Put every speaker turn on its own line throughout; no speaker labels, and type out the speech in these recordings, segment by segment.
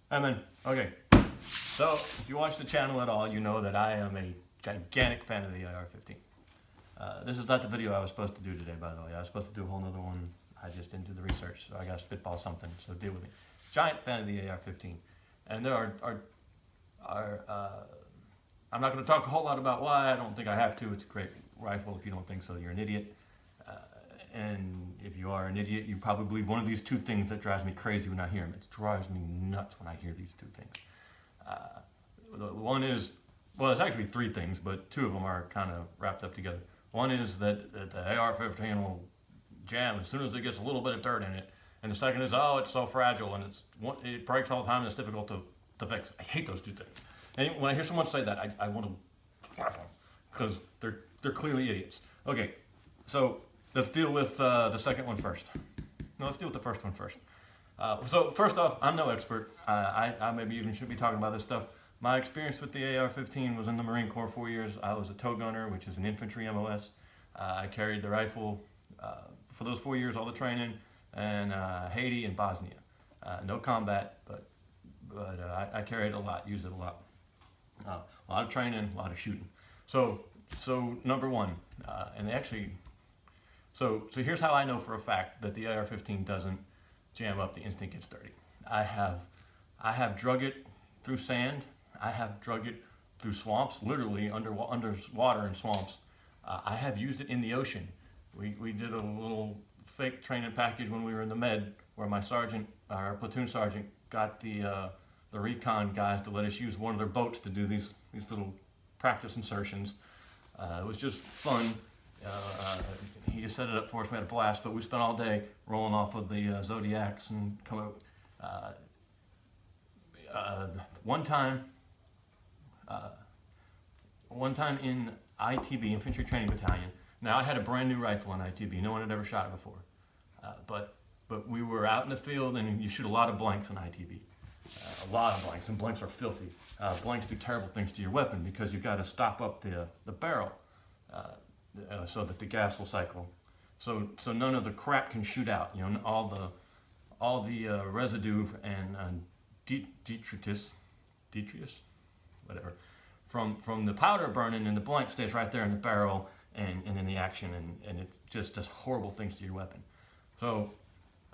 Amen. Okay. So, if you watch the channel at all, you know that I am a gigantic fan of the AR-15. This is not the video I was supposed to do today, by the way. I was supposed to do a whole nother one. I just didn't do the research, so I got to spitball something, so deal with me. Giant fan of the AR-15. And there are I'm not going to talk a whole lot about why. I don't think I have to. It's a great rifle. If you don't think so, you're an idiot. And if you are an idiot, you probably believe one of these two things that drives me crazy when I hear them. It drives me nuts when I hear these two things. One is, well, it's actually three things, but two of them are kind of wrapped up together. One is that the AR-15 will jam as soon as it gets a little bit of dirt in it. And the second is, oh, it's so fragile and it breaks all the time and it's difficult to fix. I hate those two things. And when I hear someone say that, I want to slap them because they're clearly idiots. Okay, so let's deal with the second one first. No, let's deal with the first one first. So first off, I'm no expert. I maybe even should be talking about this stuff. My experience with the AR-15 was in the Marine Corps 4 years. I was a tow gunner, which is an infantry MOS. I carried the rifle for those 4 years, all the training, in Haiti and Bosnia. No combat, but I carried it a lot, used it a lot. A lot of training, a lot of shooting. So number one, and they actually, so here's how I know for a fact that the AR-15 doesn't jam up the instant it gets dirty. I have drug it through sand. I have drug it through swamps, literally underwater in swamps. I have used it in the ocean. We did a little fake training package when we were in the Med, where my sergeant, our platoon sergeant, got the recon guys to let us use one of their boats to do these little practice insertions. It was just fun. He just set it up for us. We had a blast, but we spent all day rolling off of the Zodiacs and come out. One time in ITB, Infantry Training Battalion. Now I had a brand new rifle in ITB. No one had ever shot it before. But we were out in the field, and you shoot a lot of blanks in ITB. A lot of blanks, and blanks are filthy. Blanks do terrible things to your weapon because you've got to stop up the barrel so that the gas will cycle. So none of the crap can shoot out. You know, all the residue and detritus, whatever, from the powder burning, and the blank stays right there in the barrel and in the action, and it just does horrible things to your weapon. So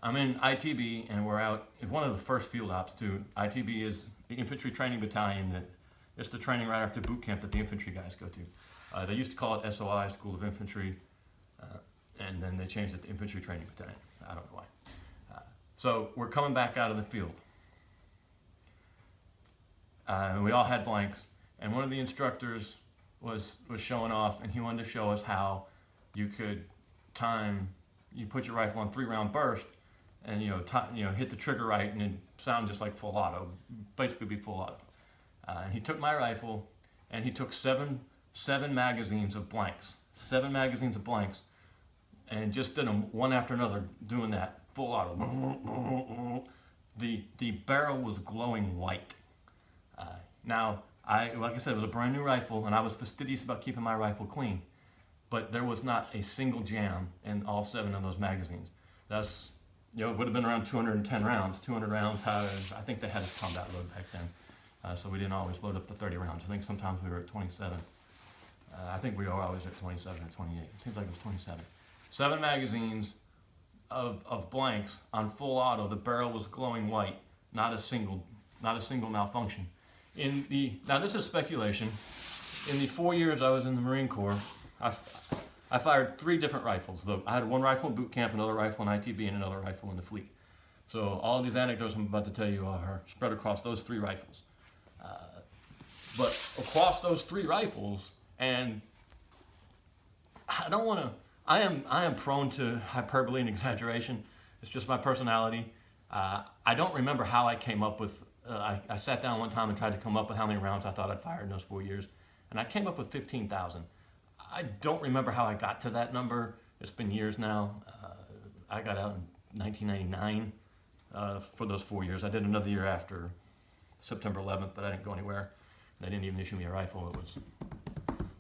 I'm in ITB, and we're out. It's one of the first field ops too. ITB is the Infantry Training Battalion. It's the training right after boot camp that the infantry guys go to. They used to call it SOI, School of Infantry, and then they changed it to Infantry Training Battalion. I don't know why. So we're coming back out of the field. And we all had blanks, and one of the instructors was showing off, and he wanted to show us how you could you put your rifle on 3-round burst, and hit the trigger right, and it sound just like full auto, basically be full auto. And he took my rifle, and he took seven magazines of blanks, and just did them one after another, doing that full auto. The barrel was glowing white. Now, like I said, it was a brand new rifle, and I was fastidious about keeping my rifle clean, but there was not a single jam in all 7 of those magazines. That's, it would have been around 210 rounds, 200 rounds. I think they had a combat load back then, so we didn't always load up to 30 rounds. I think sometimes we were at 27. I think we were always at 27 or 28. It seems like it was 27. 7 magazines of blanks on full auto. The barrel was glowing white. Not a single malfunction. Now this is speculation. In the 4 years I was in the Marine Corps, I fired 3 different rifles. I had one rifle in boot camp, another rifle in ITB, and another rifle in the fleet. So all these anecdotes I'm about to tell you are spread across those 3 rifles. But across those 3 rifles, and I am prone to hyperbole and exaggeration. It's just my personality. I don't remember how I came up with, I sat down one time and tried to come up with how many rounds I thought I'd fired in those 4 years, and I came up with 15,000. I don't remember how I got to that number. It's been years now. I got out in 1999 for those 4 years. I did another year after September 11th, but I didn't go anywhere. They didn't even issue me a rifle. It was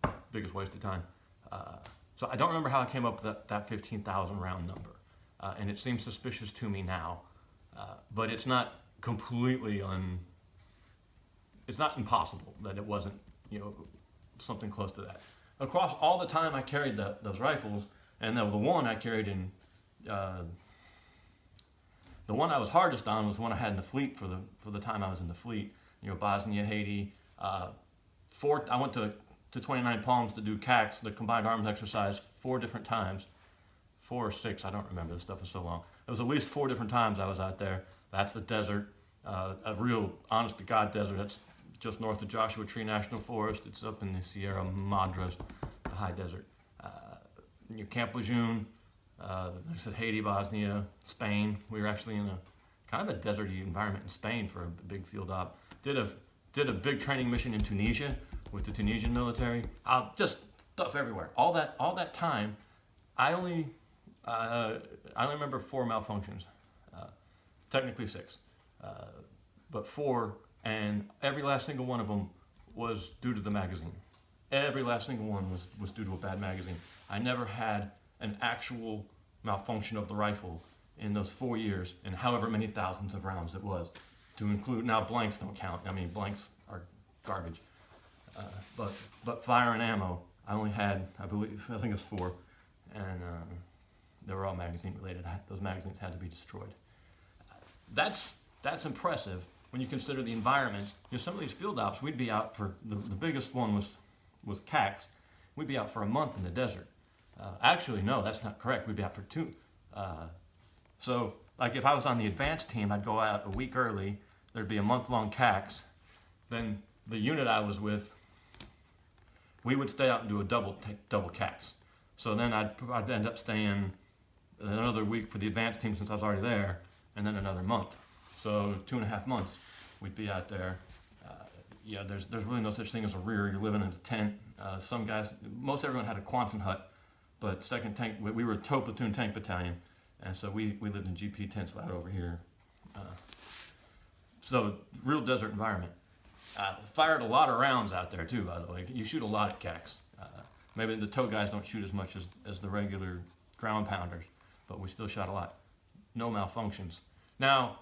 the biggest waste of time. So I don't remember how I came up with that 15,000 round number. And it seems suspicious to me now. But it's not completely it's not impossible that it wasn't, something close to that. Across all the time I carried those rifles, and the one I carried in, the one I was hardest on was the one I had in the fleet for the time I was in the fleet. Bosnia, Haiti. I went to 29 Palms to do CACs, the combined arms exercise, 4 different times. 4 or 6, I don't remember. This stuff is so long. It was at least 4 different times I was out there. That's the desert, a real honest-to-God desert. That's just north of Joshua Tree National Forest. It's up in the Sierra Madres, the high desert. Camp Lejeune, like I said, Haiti, Bosnia, Spain. We were actually in a kind of a deserty environment in Spain for a big field op. Did a big training mission in Tunisia with the Tunisian military. Just stuff everywhere. All that time, I only remember 4 malfunctions. Technically 6, but 4, and every last single one of them was due to the magazine. Every last single one was due to a bad magazine. I never had an actual malfunction of the rifle in those 4 years, and however many thousands of rounds it was. To include, now blanks don't count. I mean, blanks are garbage. But fire and ammo, I only had, I think it was 4, and they were all magazine related. Those magazines had to be destroyed. That's impressive when you consider the environments. Some of these field ops, we'd be out for, the biggest one was CACs. We'd be out for a month in the desert. Actually, no, that's not correct. We'd be out for 2. So, like if I was on the advanced team, I'd go out a week early. There'd be a month-long CACs. Then the unit I was with, we would stay out and do a double CACs. So then I'd end up staying another week for the advanced team since I was already there, and then another month. So 2.5 months we'd be out there. There's really no such thing as a rear. You're living in a tent. Some guys, most everyone had a Quonset hut, but 2nd Tank, we were a tow platoon tank battalion, and so we lived in GP tents out over here. So real desert environment. Fired a lot of rounds out there too, by the way. You shoot a lot at CACs. Maybe the tow guys don't shoot as much as the regular ground pounders, but we still shot a lot. No malfunctions. Now,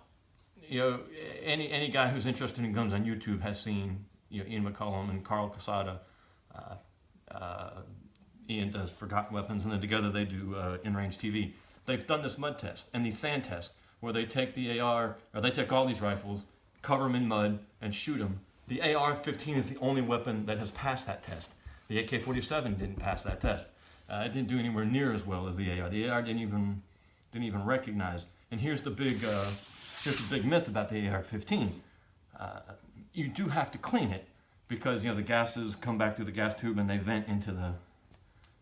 any guy who's interested in guns on YouTube has seen, Ian McCullum and Carl Casada. Ian does Forgotten Weapons, and then together they do in-range TV. They've done this mud test and these sand tests where they take the AR, or they take all these rifles, cover them in mud, and shoot them. The AR-15 is the only weapon that has passed that test. The AK-47 didn't pass that test. It didn't do anywhere near as well as the AR. The AR didn't even recognize. And here's the big myth about the AR-15. You do have to clean it because the gases come back through the gas tube and they vent into the,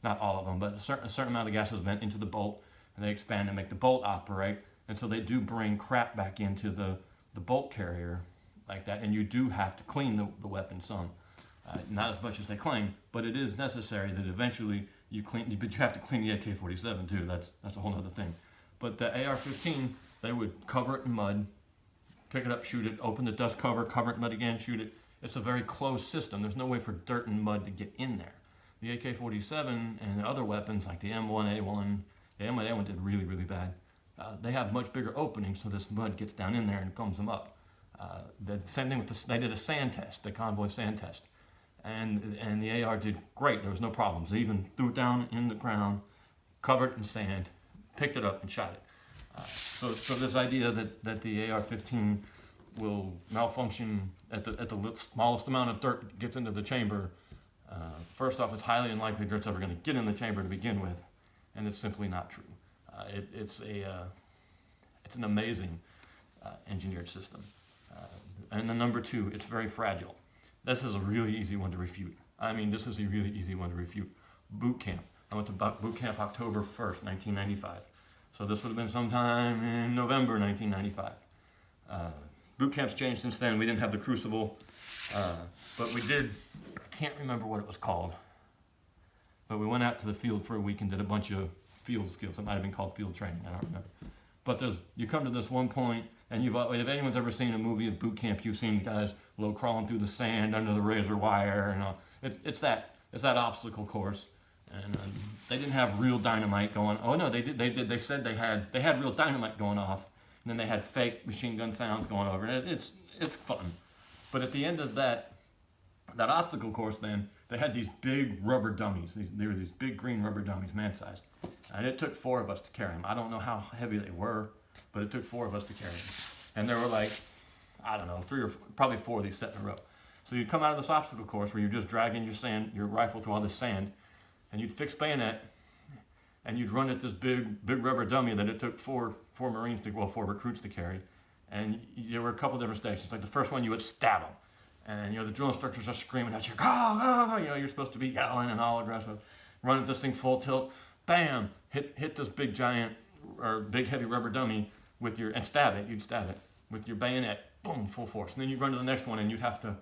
not all of them, but a certain amount of gases vent into the bolt, and they expand and make the bolt operate. And so they do bring crap back into the bolt carrier like that, and you do have to clean the weapon some. Not as much as they claim, but it is necessary that eventually you clean, but you have to clean the AK-47 too. That's a whole other thing. But the AR-15, they would cover it in mud, pick it up, shoot it, open the dust cover, cover it in mud again, shoot it. It's a very closed system. There's no way for dirt and mud to get in there. The AK-47 and the other weapons like the M1A1, the M1A1 did really, really bad. They have much bigger openings, so this mud gets down in there and comes them up. The same thing with they did a sand test, the convoy sand test. And the AR did great. There was no problems. They even threw it down in the ground, covered it in sand, picked it up and shot it. So this idea that the AR-15 will malfunction at the smallest amount of dirt gets into the chamber, first off, it's highly unlikely dirt's ever going to get in the chamber to begin with, and it's simply not true. It's an amazing engineered system. And then number 2, it's very fragile. This is a really easy one to refute. This is a really easy one to refute. Boot camp. I went to boot camp October 1st, 1995. So this would have been sometime in November 1995. Boot camp's changed since then. We didn't have the Crucible, but we did, I can't remember what it was called, but we went out to the field for a week and did a bunch of field skills. It might have been called field training, I don't remember. But you come to this one point, and if anyone's ever seen a movie of boot camp, you've seen guys low crawling through the sand under the razor wire, and all. It's that obstacle course, and they didn't have real dynamite going. Oh no, they did. They said they had real dynamite going off, then they had fake machine gun sounds going over, and it's fun. But at the end of that obstacle course, then they had these big rubber dummies. They were these big green rubber dummies, man-sized, and it took 4 of us to carry them. I don't know how heavy they were, but it took 4 of us to carry them. And there were like, I don't know, 3 or probably 4 of these set in a row. So you'd come out of this obstacle course where you're just dragging your rifle through all this sand, and you'd fix bayonet, and you'd run at this big rubber dummy that it took 4 Marines to, well, 4 recruits to carry. And there were a couple different stations. Like the first one, you would stab them. And, the drill instructors are screaming at you, go, go, go. You're supposed to be yelling and all aggressive. Run at this thing full tilt, bam, hit this big giant, or big heavy rubber dummy with your, and stab it, you'd stab it with your bayonet, boom, full force. And then you'd run to the next one and you'd have to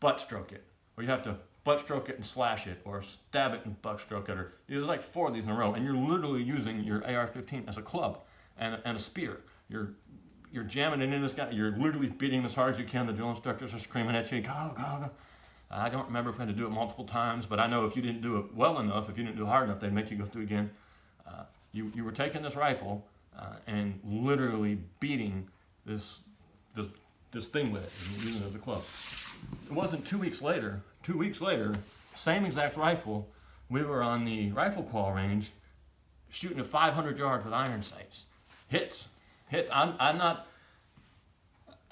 butt stroke it. Or you have to butt stroke it and slash it, or stab it and butt stroke it. Or there's like 4 of these in a row, and you're literally using your AR-15 as a club and a spear. You're jamming it into this guy. You're literally beating as hard as you can. The drill instructors are screaming at you, go, go, go. I don't remember if we had to do it multiple times, but I know if you didn't do it well enough, if you didn't do it hard enough, they'd make you go through again. You were taking this rifle and literally beating this thing with it, and using it as a club. It wasn't 2 weeks later, same exact rifle, we were on the rifle qual range shooting at 500 yards with iron sights. Hits. I'm not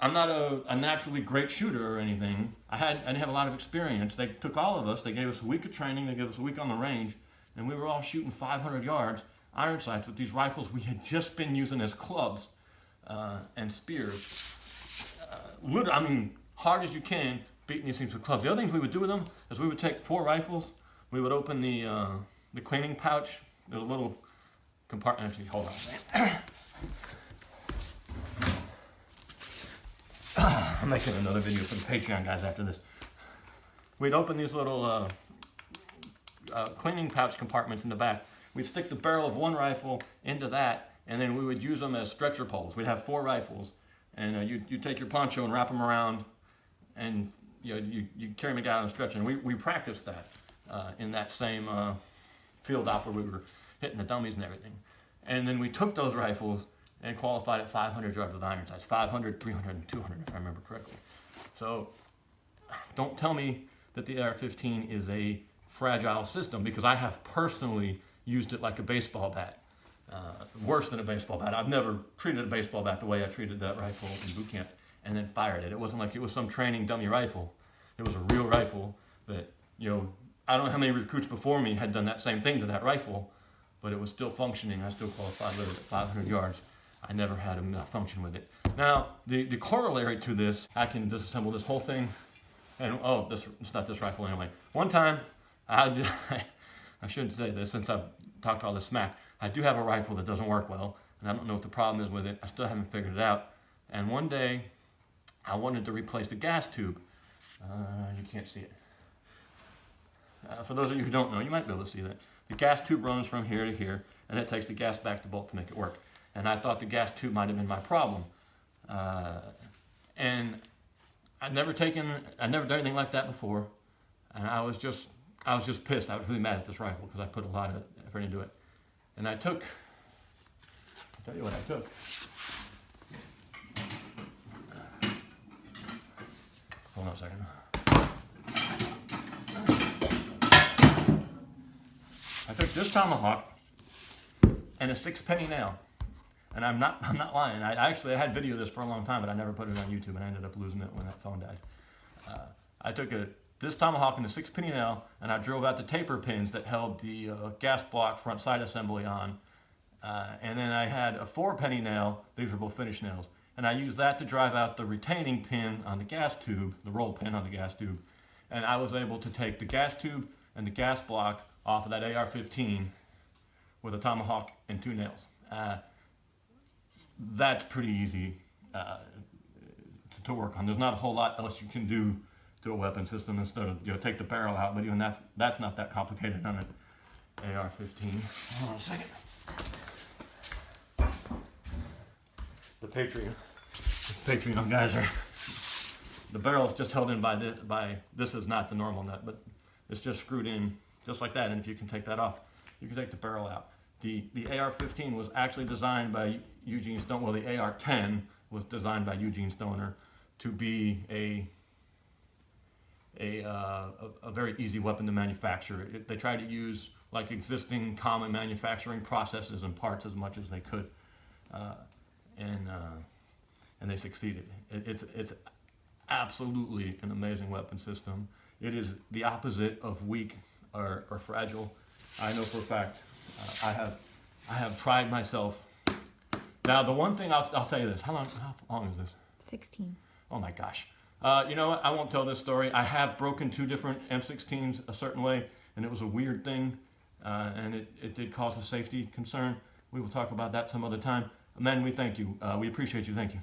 a naturally great shooter or anything. I didn't have a lot of experience. They took all of us, they gave us a week of training, they gave us a week on the range, and we were all shooting 500 yards, iron sights with these rifles we had just been using as clubs and spears. Hard as you can, beating these things with clubs. The other things we would do with them is we would take 4 rifles, we would open the cleaning pouch. There's a little compartment, actually, hold on. I'm making another video for the Patreon guys after this. We'd open these little cleaning pouch compartments in the back. We'd stick the barrel of one rifle into that, and then we would use them as stretcher poles. We'd have 4 rifles, and you take your poncho and wrap them around, and you carry them down and stretch. And we practiced that in that same field op where we were hitting the dummies and everything. And then we took those rifles and qualified at 500 yards with iron sights, 500, 300, and 200, if I remember correctly. So don't tell me that the AR-15 is a fragile system, because I have personally used it like a baseball bat. Worse than a baseball bat. I've never treated a baseball bat the way I treated that rifle in boot camp, and then fired it. It wasn't like it was some training dummy rifle. It was a real rifle that, I don't know how many recruits before me had done that same thing to that rifle, but it was still functioning. I still qualified with it at 500 yards. I never had a malfunction with it. Now, the corollary to this, I can disassemble this whole thing, and it's not this rifle anyway. One time, I shouldn't say this since I've talked all this smack. I do have a rifle that doesn't work well, and I don't know what the problem is with it. I still haven't figured it out. And one day, I wanted to replace the gas tube. You can't see it. For those of you who don't know, you might be able to see that. The gas tube runs from here to here, and it takes the gas back to bolt to make it work. And I thought the gas tube might have been my problem. And I'd never done anything like that before. And I was just pissed. I was really mad at this rifle because I put a lot of effort into it. And I'll tell you what I took. Hold on a second. I took this tomahawk and a 6-penny nail. And I'm not lying. I had video of this for a long time, but I never put it on YouTube, and I ended up losing it when that phone died. I took this tomahawk and a 6-penny nail, and I drove out the taper pins that held the gas block front side assembly on. And then I had a 4-penny nail. These were both finish nails. And I used that to drive out the retaining pin on the gas tube, the roll pin on the gas tube. And I was able to take the gas tube and the gas block off of that AR-15 with a tomahawk and 2 nails. That's pretty easy to work on. There's not a whole lot else you can do to a weapon system instead of take the barrel out, but even that's not that complicated on an AR-15. Hold on a second. The Patreon guys are. The barrel is just held in by this is not the normal nut, but it's just screwed in just like that. And if you can take that off, you can take the barrel out. The AR-15 was actually designed by Eugene Stoner. Well, the AR-10 was designed by Eugene Stoner to be a very easy weapon to manufacture. They tried to use like existing common manufacturing processes and parts as much as they could, and they succeeded. It's absolutely an amazing weapon system. It is the opposite of weak or fragile. I know for a fact. I have tried myself. Now, the one thing I'll say this. How long is this?
16.
Oh my gosh. You know what? I won't tell this story. I have broken 2 different M16s a certain way, and it was a weird thing, and it did cause a safety concern. We will talk about that some other time. Men, we thank you. We appreciate you. Thank you.